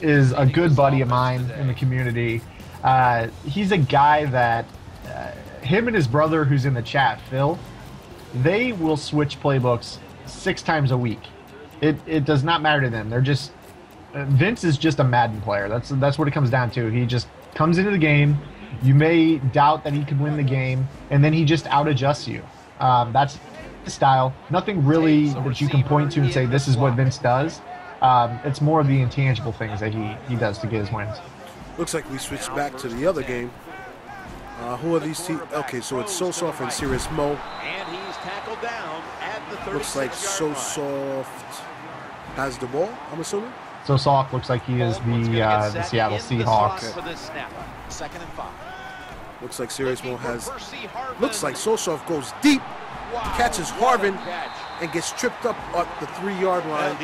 is a good buddy of mine in the community. He's a guy that him and his brother, who's in the chat, Phil, they will switch playbooks 6 times a week. It does not matter to them. They're just Vince is just a Madden player. That's what it comes down to. He just comes into the game. You may doubt that he can win the game, and then he just out-adjusts you. That's his style. Nothing really that you can point to and say this is what Vince does. It's more of the intangible things that he does to get his wins. Looks like we switched back to the other game. Who are these teams? Okay, so it's So Soft and Serious Mo. And he's tackled down at the 36-yard Looks like So Soft has the ball, I'm assuming. So Soft looks like he is the Seattle Seahawks. Second and 5. Looks like Serious Mo has. Looks like So Soft goes deep, catches Harvin, and gets tripped up at the 3-yard line.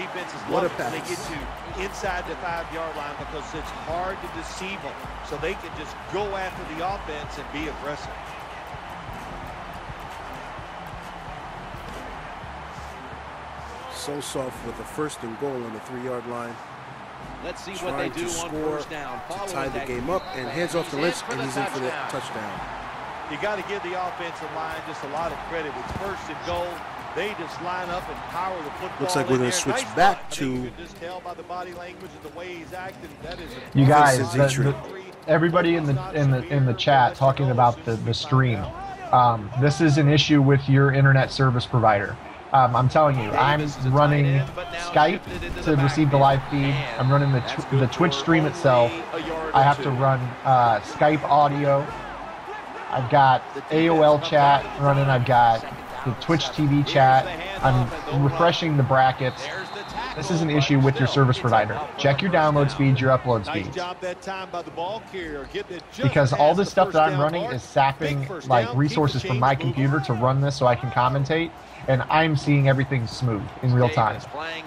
What a pass! They get to inside the 5-yard line because it's hard to deceive them, so they can just go after the offense and be aggressive. So Soft with a 1st and goal on the 3-yard line. Let's see what they do on first down. To tie the game up, and hands off the Lynch, and he's in for the touchdown. You got to give the offensive line just a lot of credit. It's 1st and goal. They just line up and power the football. Looks like we're going to switch back to. You can just tell by the body language and the way he's acting. That is you guys, everybody in the chat talking about the stream. This is an issue with your internet service provider. I'm telling you, I'm running Skype to receive the live feed. I'm running the Twitch stream itself. I have to run Skype audio. I've got AOL chat running. I've got the Twitch TV chat. I'm refreshing the brackets. This is an issue with your service provider. Check your download speeds, your upload speeds. Because all this stuff that I'm running is sapping like resources from my computer to run this so I can commentate. And I'm seeing everything smooth in real time.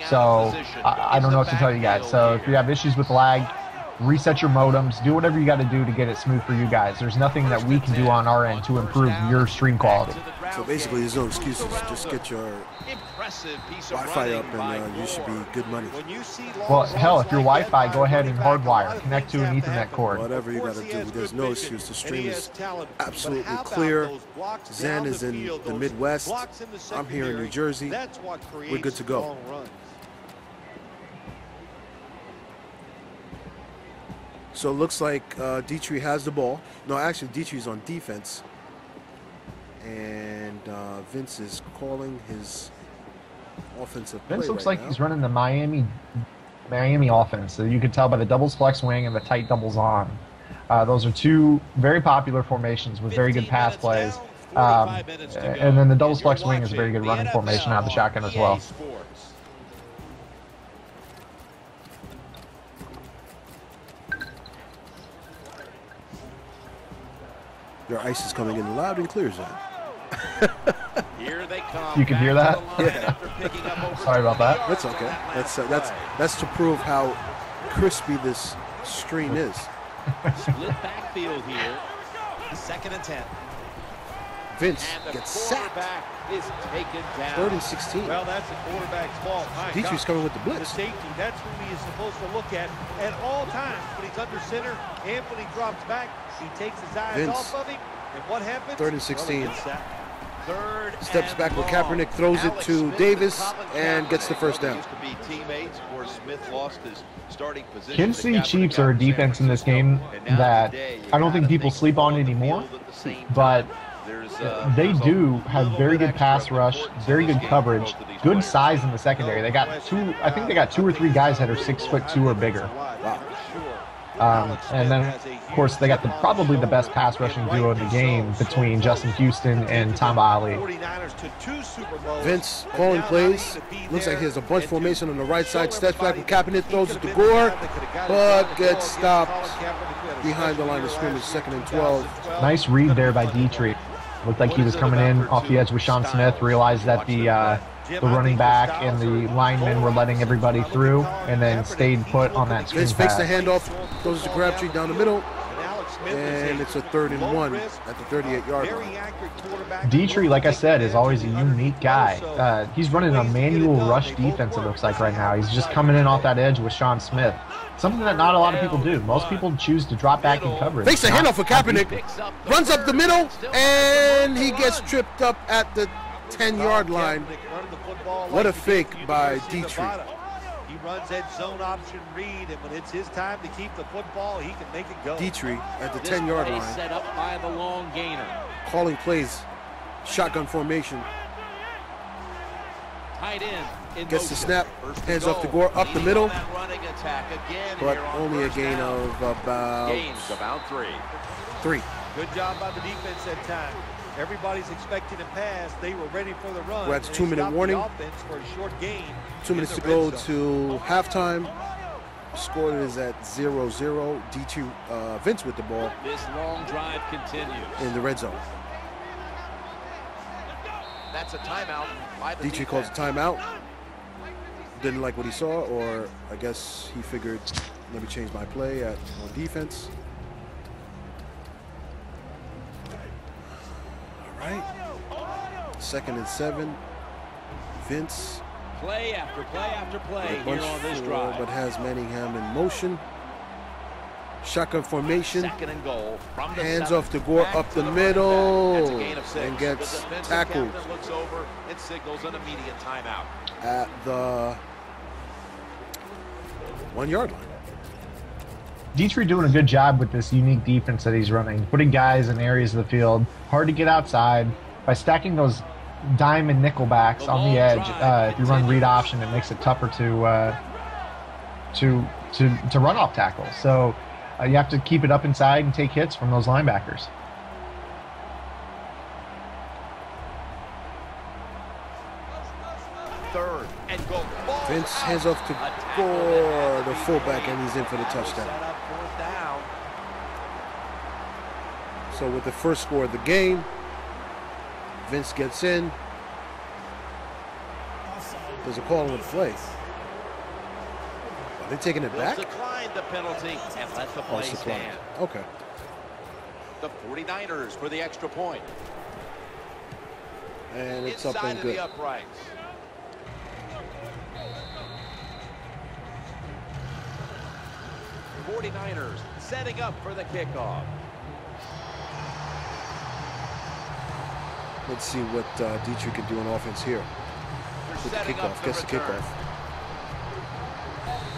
So I don't know what to tell you guys. So if you have issues with lag, reset your modems, do whatever you got to do to get it smooth for you guys. There's nothing that we can do on our end to improve your stream quality. So basically, there's no excuses. Just get your Wi-Fi up, and you should be good money. Well, hell, if your Wi-Fi, go ahead and hardwire, connect to an Ethernet cord. Whatever you got to do, there's no excuse. The stream is absolutely clear. Zen is in the Midwest. I'm here in New Jersey. We're good to go. So it looks like Detree has the ball. No, actually, Detree's on defense. And Vince is calling his offensive play. Vince looks right like now. He's running the Miami offense. So you can tell by the doubles flex wing and the tight doubles on. Those are 2 very popular formations with very good pass plays. And then the doubles flex wing is a very good running formation out of the shotgun as well. Your ice is coming in loud and clear, Zen. Here they come. You can hear that? Yeah. Sorry about that. That's okay. That's to prove how crispy this stream is. Split backfield here. 2nd and 10. Vince gets sacked. Is taken down. 3rd and 16. Well, that's the quarterback's fault. Detree's coming with the The blitz. safety, that's who he is supposed to look at all times. When he's under center and when he drops back, he takes his eyes Vince. off of him. And what happens? 3rd and 16. Third Steps back with Kaepernick, throws it to Davis, and gets the 1st down. Kansas City Chiefs are a defense in this game that I don't think people sleep on anymore, but they do have very good pass rush, very good coverage, good size in the secondary. They got I think they got 2 or 3 guys that are 6'2" or bigger. And then, of course, they got probably the best pass rushing duo in the game between Justin Houston and Tom Ali. Vince calling plays. Looks like he has a bunch formation on the right side. Steps back with Kaepernick, throws it to Gore, but gets stopped behind the line of scrimmage, 2nd and 12. Nice read there by Detree. Looked like he was coming in off the edge with Sean Smith, realized that the running back and the linemen were letting everybody through, and then stayed put on that screen Vince fakes pass. the handoff, throws it to Crabtree down the middle. And it's a 3rd and 1 at the 38-yard line. Detree, like I said, is always a unique guy. He's running a manual rush defense, it looks like right now. He's just coming in off that edge with Sean Smith. Something that not a lot of people do. Most people choose to drop back in coverage. Fakes a handoff for Kaepernick. Runs up the middle, and he gets tripped up at the 10-yard line. What a fake by Detree. He runs that zone option read, and when it's his time to keep the football, he can make it go. Detree at the 10-yard line. Set up by the long gainer. Calling plays. Shotgun formation. Tight end. Gets the snap, hands off to Gore, up the middle, but only a gain of about 3. Good job by the defense that time. Everybody's expecting a pass. They were ready for the run. We're at the 2-minute warning. For a short gain 2 minutes to go to halftime. Score is at 0-0. Detree, Vince with the ball. This long drive continues In the red zone. That's a timeout. Detree calls a timeout. Didn't like what he saw, or I guess he figured, let me change my play on defense. All right. 2nd and 7. Vince. Play after play after play here on this drive. But has Manningham in motion. Shotgun formation. 2nd and goal. From the Hands off to Gore up the middle. And gets tackled. Looks over and signals an immediate timeout. At the 1-yard line. Detree doing a good job with this unique defense that he's running, putting guys in areas of the field hard to get outside by stacking those dime and nickel backs on the edge. If you run read option, it makes it tougher to run off tackles. So you have to keep it up inside and take hits from those linebackers. Third and goal. Vince hands off to Gore, the fullback, and he's in for the touchdown. So with the first score of the game, Vince gets in. There's a call on the play. Are they taking it back? Declined the penalty and let the play stand. Okay. The 49ers for the extra point. And it's up and good. 49ers setting up for the kickoff. Let's see what Detree can do on offense here. With the kickoff, gets the kickoff.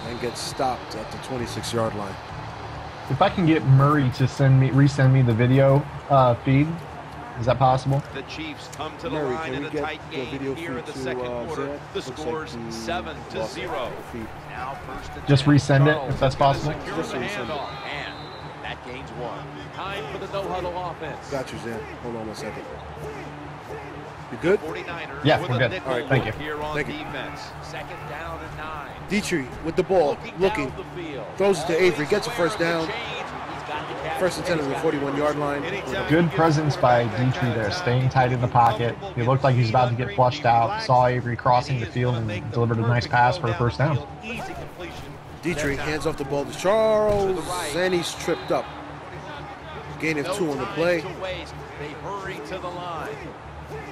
And gets stopped at the 26-yard line. If I can get Murray to resend me the video feed, is that possible? The Chiefs come to the line in a tight game here in the second quarter. The score's 7-0. Now first and just resend it if that's possible. Just resend it. And that gains 1. Time for the no-huddle offense. Got you, Zan. Hold on 1 second. You good? 49ers yeah, we're good. All right, thank you. Here on Thank you. defense. 2nd down and 9. Detree with the ball, looking, throws it to Avery, gets a first down. 1st and 10 on the 41-yard line. Good presence by Detree there, staying tight in the pocket. He looked like he was about to get flushed out. Saw Avery crossing the field and delivered a nice pass for a first down. Detree hands off the ball to Charles, and he's tripped up. Gain of 2 on the play. They hurry to the line.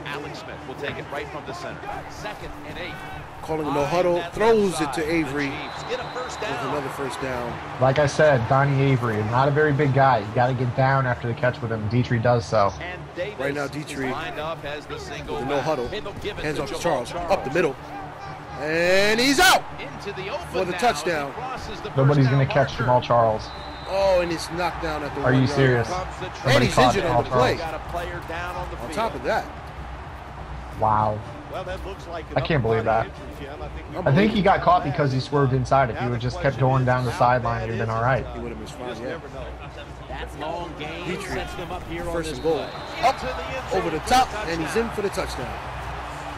Alex Smith will take it right from the center. 2nd and 8. Calling a no huddle, throws it to Avery with another first down. Like I said, Donnie Avery, not a very big guy. You got to get down after the catch with him. Detree does so. Right now, Detree with a no huddle, hands off to Charles, up the middle, and he's out for the touchdown. Nobody's going to catch Jamal Charles. Oh, and he's knocked down at the 1 Are you yard serious? line. And Somebody he's caught injured Jamal on the play. Charles. On top of that. Wow. I can't believe that. I think he got caught because he swerved inside. If he would just kept going down the sideline, he would have been all right. He would have been fine, yeah. That long game Detree, sets them up here on 1st this and goal. play. Up, over the top, and he's in for the touchdown.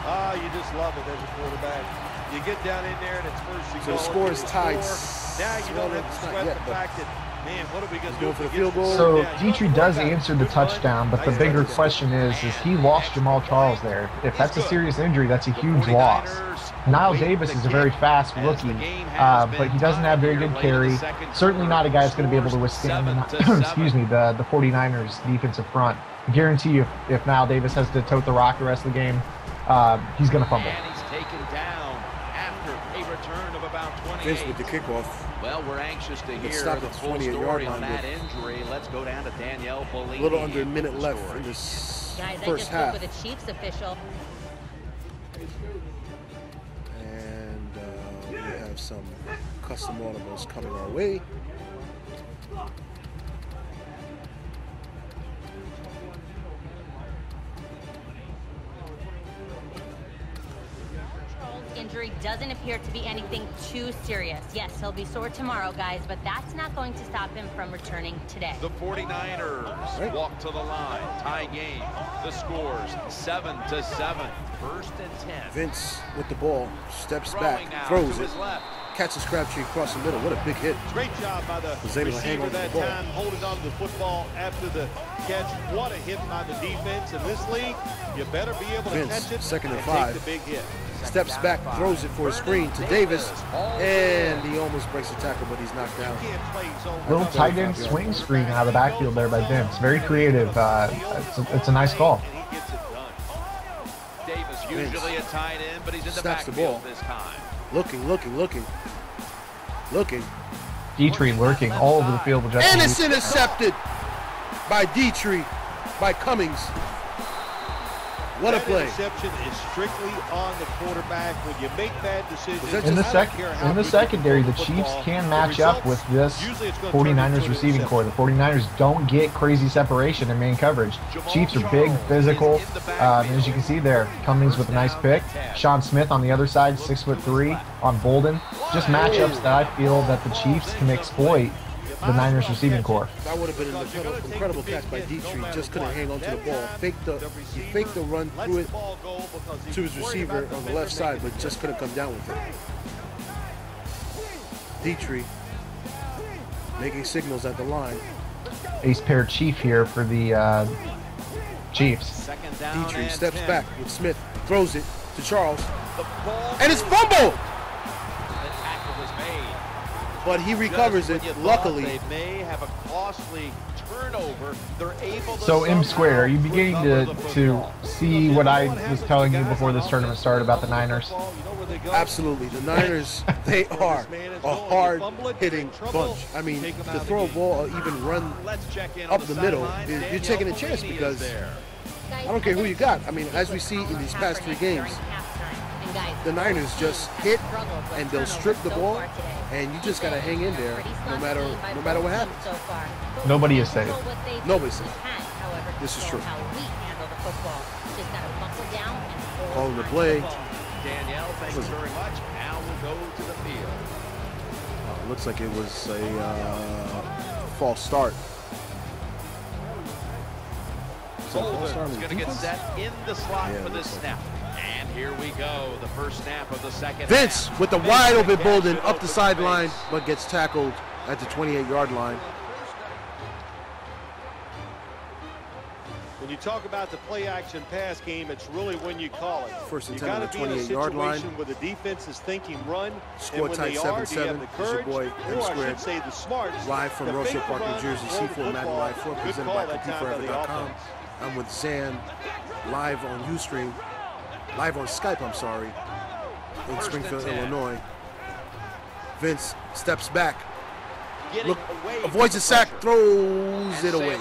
Ah, you just love it as a quarterback. You get down in there and it's first and So goal. the score is tied. Now you don't have to sweat the fact that, man, what are we going to do for the field goal? So Detree does answer the touchdown, but the bigger question is he lost Jamal Charles there? If that's a serious injury, that's a huge loss. Niall Davis is a very fast rookie, but he doesn't have very good carry. Certainly not a guy that's going to be able to withstand excuse me, the 49ers defensive front. I guarantee you if Niall Davis has to tote the rock the rest of the game, he's going to fumble. And he's taken down after a return of about 28. Vince with the kickoff. Well, we're anxious to hear stop the at full 28-yard story line on that injury. Let's go down to Danielle Bellini. A little under a minute left in this Guys, first I half. just spoke with a Chiefs official. And we have some custom audibles coming our way. Injury doesn't appear to be anything too serious. Yes, he'll be sore tomorrow, guys, but that's not going to stop him from returning today. The 49ers walk to the line. Tie game. The scores 7-7. 1st and 10. Vince with the ball, steps Throwing back, now throws to it, his left. catches Crabtree across the middle. What a big hit. Great job by the Was able to hang receiver on to the that ball. time, holding on to the football after the catch. What a hit by the defense in this league. You better be able to Vince, catch it 2nd and and 5. take the big hit. Steps back, throws it for a screen to Davis, and he almost breaks the tackle, but he's knocked down. Can't play zone. Little tight end swing screen out of the backfield there by Vince. Very creative. It's a nice call. And he gets it done. Davis usually a tight end, but he's in the Snaps the backfield ball. this time. Looking. Detree lurking all over the field with Justin. And it's intercepted by Detree, by Cummings. What a That play. interception is strictly on the quarterback. When you make bad decisions, In the I don't care how in the good you secondary, throw the Chiefs football, can the match up with results, this usually it's gonna turn into 49ers an receiving core. The interception. 49ers don't get crazy separation in main coverage. Chiefs are big, physical. As you can see there, Cummings with a nice pick. Sean Smith on the other side, 6'3" on Bolden. Just matchups that I feel that the Chiefs can exploit the Niners receiving core. That would have been an incredible catch by Detree. Just couldn't hang on to the ball. He faked the run through it to his receiver on the left side, but just couldn't come down with it. Detree making signals at the line. Ace pair Chief here for the Chiefs. Detree steps back with Smith, throws it to Charles, and it's fumbled! But he recovers it, luckily. They may have a costly turnover. They're able to So M squared, are you beginning to see what I was telling you before this tournament started about the Niners? Absolutely. The Niners, they are a hard-hitting bunch. I mean, to throw a ball or even run up the middle, you're taking a chance because I don't care who you got. I mean, as we see in these past 3 games, the Niners just hit and they'll strip the ball, and you just got to hang in there no matter what happens. Nobody is safe. Nobody's safe. This is true. Calling the play. Danielle, thank you very much. Now we'll go to the field. Looks like it was a false start. Bolden's going to get set in the slot Yeah, for this snap. And here we go, the first snap of the second Vince half. with the wide open Bolden up the sideline, but gets tackled at the 28-yard line. When you talk about the play-action pass game, it's really when you call it. First and you 10 on got the to be in a 28-yard line. situation where the defense is thinking run, Score and when tight they are, do you 7-7. have the It's your courage, boy, or M I squared. should say the smarts, Live from to Rochelle fake the Park, New run, Jersey, throw the C4 Madden football. Live 4, Good presented call by that time by the CompleteForever.com. offense. I'm with Zan, live on Ustream, live on Skype, I'm sorry, in Springfield, Illinois. Vince steps back, look, avoids a sack, throws it away.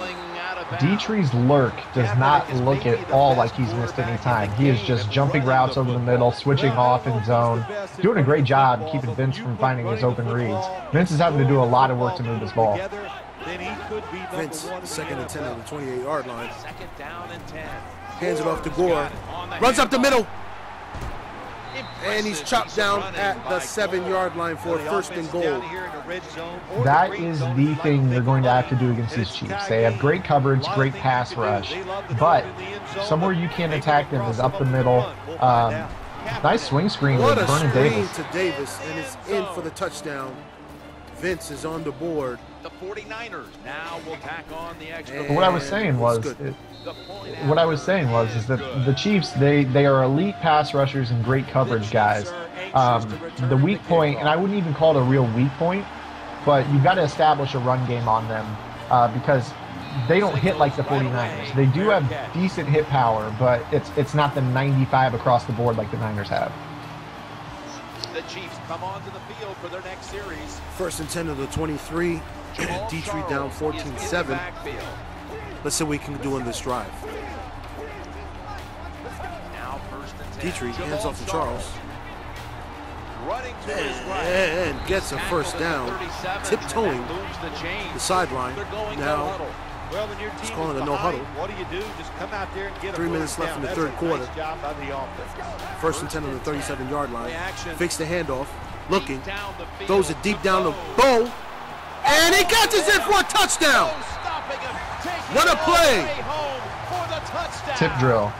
Detree's lurk does not look at all like he's missed any time. He is just jumping routes over the middle, switching off in zone, doing a great job keeping Vince from finding his open reads. Vince is having to do a lot of work to move this ball. Vince, 2nd and 10 on the 28-yard line. Second down and 10. Hands it off to Gore, runs up the middle, and he's chopped down at the 7-yard line for a 1st and goal. That is the thing they're going to have to do against these Chiefs. They have great coverage, great pass rush, but somewhere you can't attack them is up the middle. Nice swing screen with What a Vernon screen Davis. to Davis, and it's in for the touchdown. Vince is on the board. The 49ers now will tack on the extra. And But what I was saying was, is that the Chiefs, they are elite pass rushers and great coverage guys, The weak point, and I wouldn't even call it a real weak point, but you've got to establish a run game on them because they don't hit like the 49ers. They do have decent hit power, but it's not the 95 across the board like the Niners have. The Chiefs come onto the field for their next series. 1st and 10 of the 23. Detree down 14-7. Let's see what we can do in this drive. Now 1st and 10. Detree hands off to Charles. Running to his right. And gets a first down. Tiptoeing the sideline. Now he's calling a no huddle. What do? Just come out there and get 3 minutes left in the third quarter. 1st and 10 on the 37-yard line. Fakes the handoff. Looking. Throws it deep down the bow. And he catches it for a touchdown. What a play. Tip drill.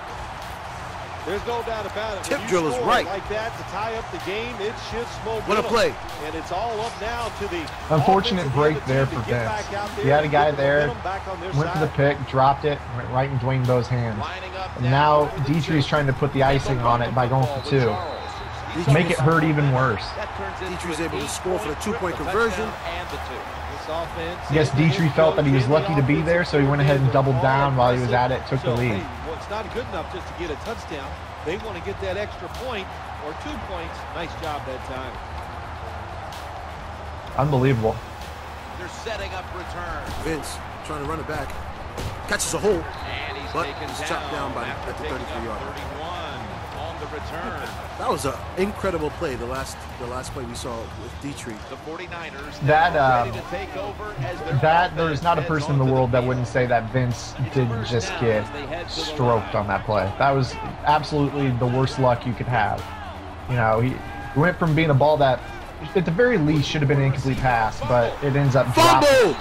There's no doubt about it. Tip drill is right. Like that to tie up the game, it shifts momentum. What a play. And it's all up now to the unfortunate break there for Vince. He had a guy there, went for the pick, dropped it, went right in Dwayne Bowe's hands. And now Detree's trying to put the icing on it by going for 2. To make it hurt even worse. Detree's able to score for the 2-point conversion. I guess Detree felt that he was lucky to be there, so he went ahead and doubled down while he was at it, took the lead. Well, it's not good enough just to get a touchdown. They want to get that extra point or 2 points. Nice job that time. Unbelievable. They're setting up return. Vince trying to run it back. Catches a hole, And but he's chopped down by at the 33-yard line. 31 on the return. That was an incredible play. The last play we saw with Detree. The 49ers That ready to take over as there's not a person in the world that wouldn't say that Vince didn't just get stroked on that play. That was absolutely the worst luck you could have. You know, he went from being a ball that at the very least should have been an incomplete pass, but it ends up dropping. Fumbled!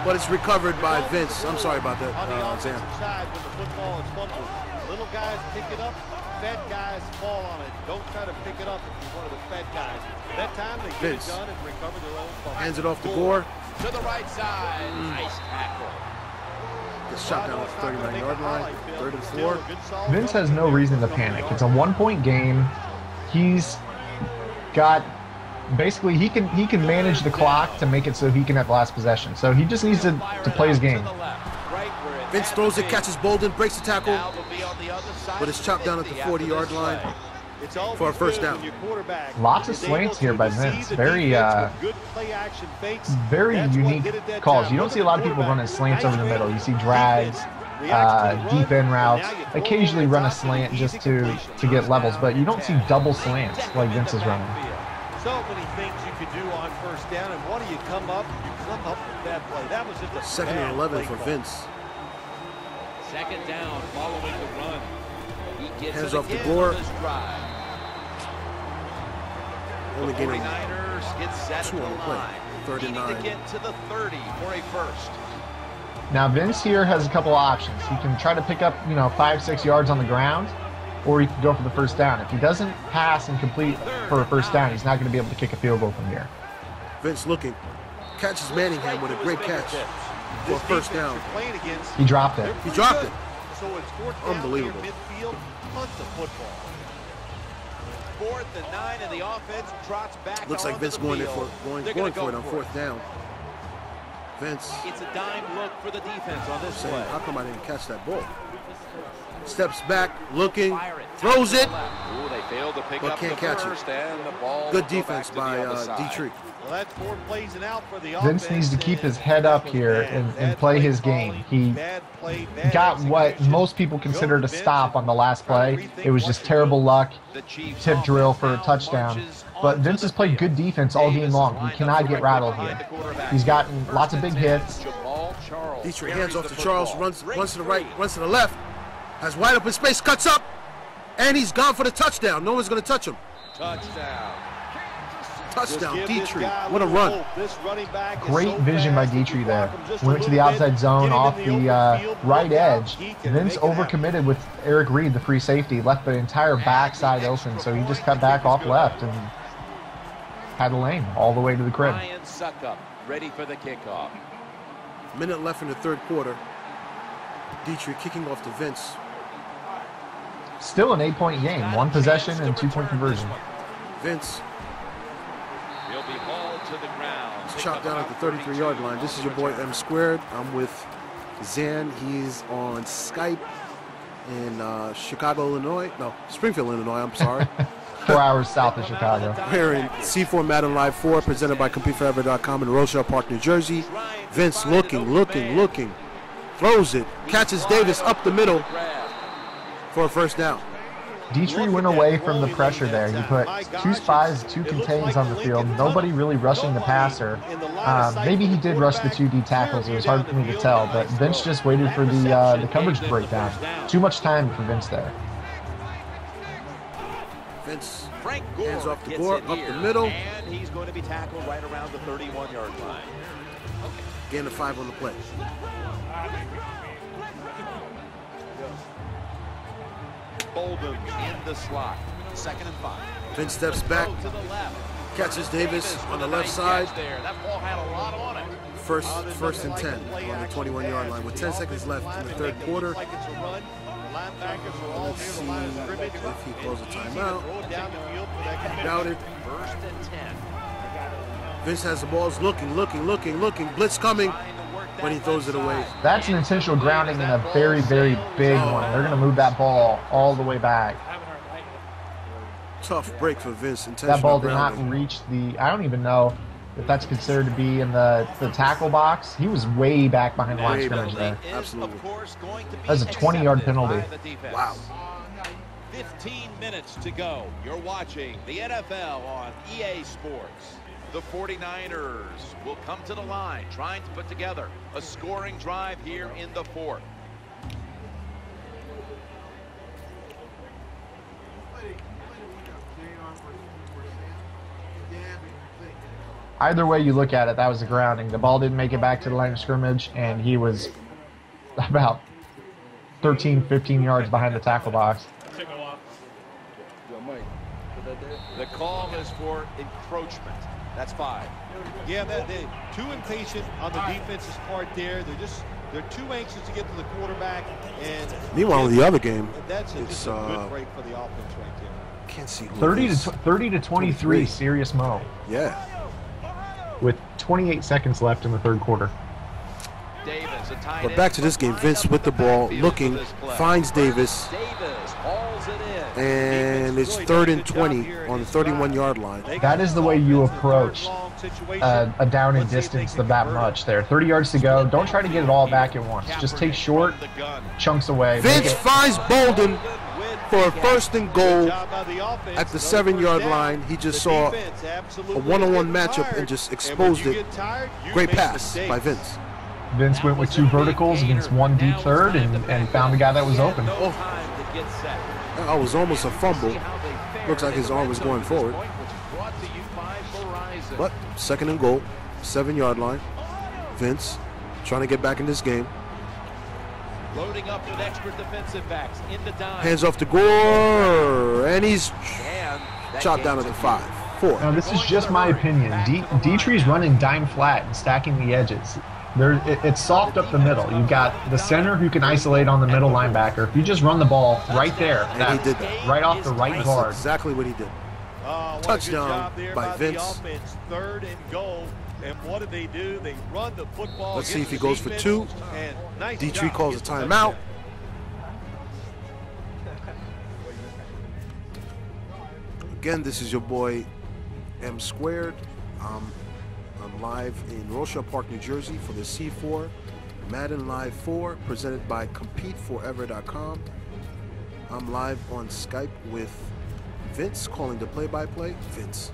But it's recovered by Vince. I'm sorry about that, Zan. When the football is fumbled, little guys pick it up, fat guys fall on it. Don't try to pick it up if you're one of the fat guys. That time they get it done and recover their own fumble. Hands it off to Gore. To the right side. Nice tackle. Gets shot down at the 39-yard line. 3rd and 4. Vince has no reason to panic. It's a 1-point game. He's got basically he can manage the clock to make it so he can have last possession. So he just needs to play his game. Vince throws it, catches Bolden, breaks the tackle, but it's chopped down at the 40-yard line for a first down. Lots of slants here by Vince. Very unique calls. You don't see a lot of people running slants over the middle. You see drags, deep end routes, occasionally run a slant just to get levels, but you don't see double slants like Vince is running. So many things you could do on first down, and what do you come up? You come up with that play. That was just a 2nd and 11 for Vince. 2nd down following the run. He gets hands it off to again Gore. on this drive. Only The getting 49ers get set 2 at on the the play. line. 3rd and 9. Needing to get to the 30 for a first. Now Vince here has a couple options. He can try to pick up 5-6 yards on the ground, or he can go for the first down. If he doesn't pass and complete for a first down, he's not going to be able to kick a field goal from here. Vince looking. Catches Manningham with a great catch for a first down. He dropped it. He dropped it. So it's 4th down Unbelievable. near midfield, punt the football. 4th and 9, and the offense trots back. Looks like onto Vince the going field. for They're it gonna go on 4th down. Vince It's a dime look for the defense on this saying, play. how come I didn't catch that ball? Steps back, looking, throws it. Ooh, they failed to pick But up can't the catch it. first, and the ball Good will go defense back to by the other side. Detree. Well, that's 4 plays and out for the Vince offense, needs to keep his and head up that was here bad. and play his game. He Bad play, bad got what execution. most people considered a stop on the last play. It was just terrible luck, The Chiefs tip drill for a now touchdown. marches But onto Vince the has played field. good defense all game long. He Davis cannot lined get up rattled behind here. the quarterback. He's gotten lots of big hits. Detree hands off to Charles, runs to the right, runs to the left, has wide open space, cuts up, and he's gone for the touchdown. No one's going to touch him. Touchdown. Touchdown, Just give this Detree. guy a What a little run. hope. This running back is Great so vision by fast, if you Detree there. block him just a Went to the little outside bit, zone get him off in the open field, right look out, edge. he can Vince make it happen. overcommitted with Eric Reed, the free safety, left the entire backside open, so he just cut back off left and had a lane all the way to the crib. Ryan Suckup ready for the kickoff. Minute left in the 3rd quarter. Detree kicking off to Vince. Still an 8-point game. 1 possession and 2-point conversion. Vince. He'll be hauled to the ground. It's chopped down at the 33-yard line. This is your boy M Squared. I'm with Zan. He's on Skype in Chicago, Illinois. No, Springfield, Illinois. I'm sorry. 4 hours south of Chicago. We're in C4 Madden Live 4, presented by CompeteForever.com in Rochelle Park, New Jersey. Vince looking. Throws it. Catches Davis up the middle for a first down. Detree went away from the pressure there. He put 2 spies, 2 contains on the field. Nobody really rushing the passer. Maybe he did rush the 2 D tackles. It was hard for me to tell, but Vince just waited for the coverage to break down. Too much time for Vince there. Vince hands off to Gore, up the middle. And he's going to be tackled right around the 31-yard line. Gain of 5 on the play. Bolden in the slot. 2nd and 5. Vince steps back, catches Davis on the left side. That ball had a lot on it. First and 10 on the 21-yard line with 10 seconds left in the third quarter. Let's see if he calls a timeout. Doubt it. 1st and 10. Vince has the balls looking. Blitz coming, but he throws it away. That's an intentional grounding and a very, very big one. They're going to move that ball all the way back. Tough break for Vince. Intentional that ball did grounding. not reach the, I don't even know if that's considered to be in the tackle box. He was way back behind the line scrimmage there. Absolutely. That's a 20-yard penalty. Wow. 15 minutes to go. You're watching the NFL on EA Sports. The 49ers will come to the line, trying to put together a scoring drive here in the 4th. Either way you look at it, that was a grounding. The ball didn't make it back to the line of scrimmage, and he was about 13, 15 yards behind the tackle box. The call is for encroachment. That's 5. Yeah, they're too impatient on the defense's part there. They're too anxious to get to the quarterback. And meanwhile, in the other game, that's just a good break for the offense right there. Can't see who 30 to 23, serious mo. Yeah. With 28 seconds left in the third quarter. Davis, a tight But back to this game, Vince with the ball, looking, finds Davis, hauls it in. and it's 3rd and 20 on the 31-yard line. That is the way you approach a down and distance that much there. 30 yards to go. Don't try to get it all back at once. Just take short chunks away. Vince finds Bolden for a 1st and goal at the 7-yard line. He just saw a one-on-one matchup and just exposed it. Great pass by Vince. Vince went with 2 verticals against 1 deep third and found the guy that was open. Oh, that was almost a fumble. Looks like his arm was going forward. But 2nd and goal, 7-yard line. Vince trying to get back in this game. Loading up with extra defensive backs in the dime. Hands off to Gore, and he's chopped down at the 5-4. Now, this is just my opinion. Detree's running dime flat and stacking the edges. It's soft up the middle. You've got the center who can isolate on the middle linebacker. If you just run the ball right there, and he did that. Right off the right guard. That's exactly what he did. Touchdown by Vince. 3rd and goal. And what did they do? They run the football. Let's see if he goes for 2. Detree calls a timeout. Again, this is your boy M Squared. I'm live in Rochelle Park, New Jersey for the C4 Madden Live 4 presented by CompeteForever.com. I'm live on Skype with Vince calling the play-by-play. Vince.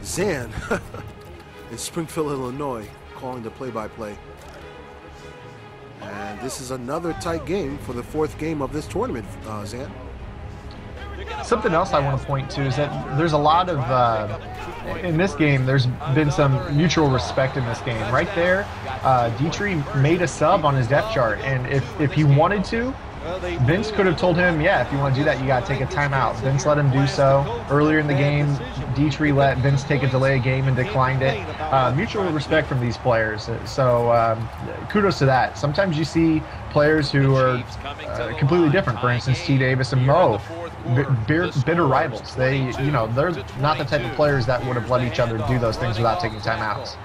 Zan in Springfield, Illinois calling the play-by-play. And this is another tight game for the 4th game of this tournament, Zan. Something else I want to point to is that there's a lot of, in this game, there's been some mutual respect in this game. Right there, Detree made a sub on his depth chart, and if he wanted to, Vince could have told him, yeah, if you want to do that, you got to take a timeout. Vince let him do so. Earlier in the game, Detree let Vince take a delay game and declined it. Mutual respect from these players. So kudos to that. Sometimes you see players who are completely different. For instance, TDAVIS and Mo, bitter rivals. They're not the type of players that would have let each other do those things without taking timeouts.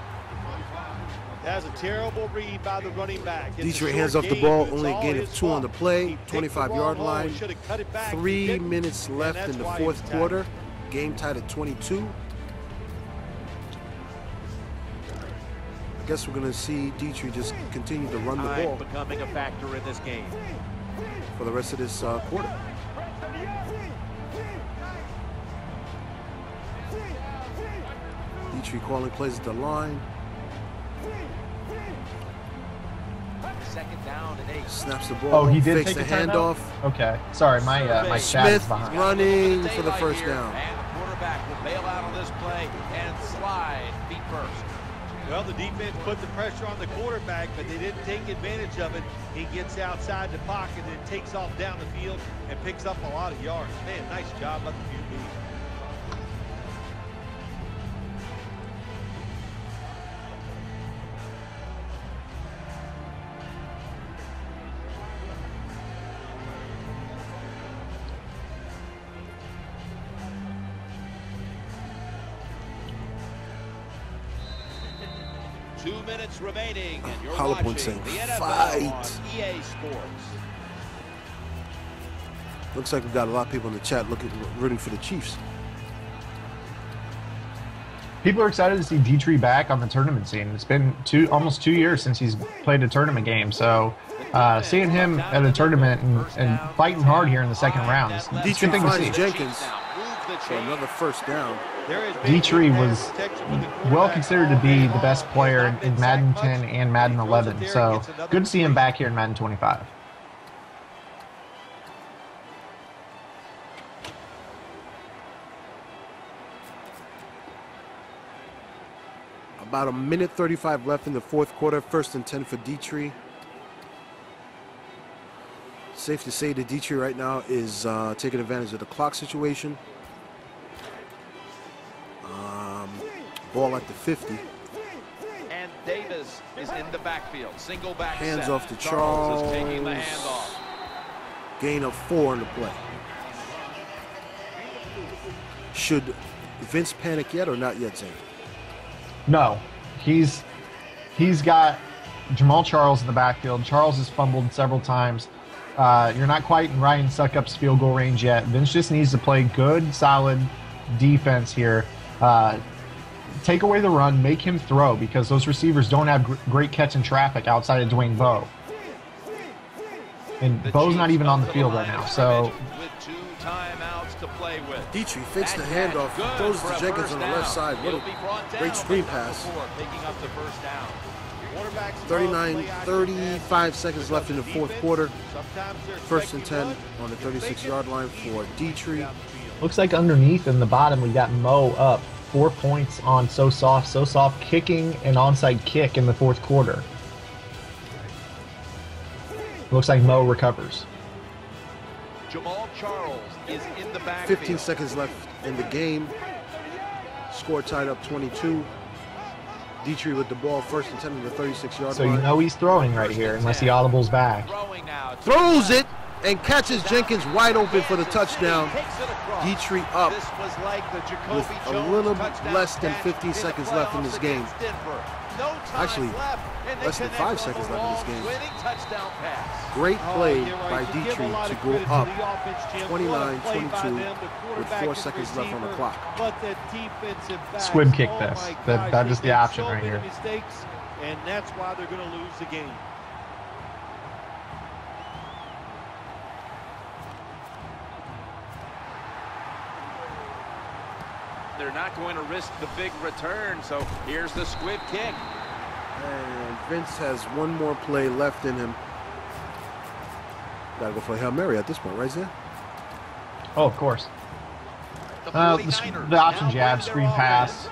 That's a terrible read by the running back. Detree hands off the ball, only a gain of 2 on the play, 25-yard line. 3 minutes left in the fourth quarter. Game tied at 22. I guess we're going to see Detree just continue to run the ball becoming a factor in this game for the rest of this quarter. Detree calling plays at the line. Second down and 8. Snaps the ball. Oh, he did fakes take the a handoff. Okay, sorry, my chat is Smith behind. running for the first down. And the quarterback will bail out on this play and slide feet first. Well, the defense put the pressure on the quarterback, but they didn't take advantage of it. He gets outside the pocket and takes off down the field and picks up a lot of yards. Man, nice job by the QB. Remaining, and you're Hollow watching Point saying, the NFL fight. on EA Sports. Looks like we've got a lot of people in the chat rooting for the Chiefs. People are excited to see Detree back on the tournament scene. It's been almost 2 years since he's played a tournament game, so seeing him at a tournament and fighting hard here in the second round is a good thing to see. Jenkins for another first down. Detree was well considered to be the best player in Madden 10 and Madden 11, so good to see him back here in Madden 25. About a minute 35 left in the fourth quarter. 1st and 10 for Detree. Safe to say that Detree right now is taking advantage of the clock situation. Ball at the 50. And Davis is in the backfield. Single back Hands set. off to Charles. Is taking the handoff. Gain of 4 in the play. Should Vince panic yet or not yet, Zane? No, he's got Jamal Charles in the backfield. Charles has fumbled several times. You're not quite in Ryan Suckup's field goal range yet. Vince just needs to play good, solid defense here. Take away the run, make him throw, because those receivers don't have great catch in traffic outside of Dwayne Bowe. And Bowe's not even on the field right now, so... With 2 timeouts to play with. Detree fakes the handoff, throws to Jenkins on the left side. What a great screen pass. 35 seconds left in the fourth quarter. 1st and 10 on the 36-yard line for Detree. Looks like underneath in the bottom we got Mo up 4 points on So Soft kicking an onside kick in the fourth quarter. Looks like Mo recovers. Jamal Charles is in the backfield. 15 seconds left in the game. Score tied up 22. Detree with the ball, 1st and 10 on the 36-yard line. So you know he's throwing right here unless he audibles back. Throws it and catches Jenkins wide open for the touchdown. Detree up with a little less than 15 seconds left in this game. Actually, less than 5 seconds left in this game. Great play by Detree to go up 29-22 with 4 seconds left on the clock. Squib kick this. That is the option right here. And that's why they're going to lose the game. They're not going to risk the big return, so here's the squib kick. And Vince has one more play left in him. Gotta go for a Hail Mary at this point, right, Zan? Oh, of course. The options you have, screen pass,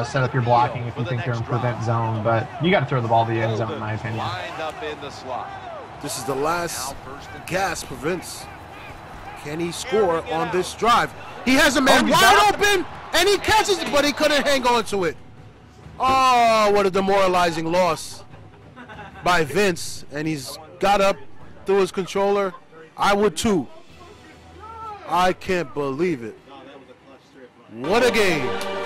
set up your blocking if you think they're in prevent zone, but you got to throw the ball to the end zone, in my opinion. Lined up in the slot. This is the last gasp for Vince. Can he score on this drive? He has a man wide open, and he catches it, but he couldn't hang on to it. Oh, what a demoralizing loss by Vince. And he's got up through his controller. I would too. I can't believe it. What a game.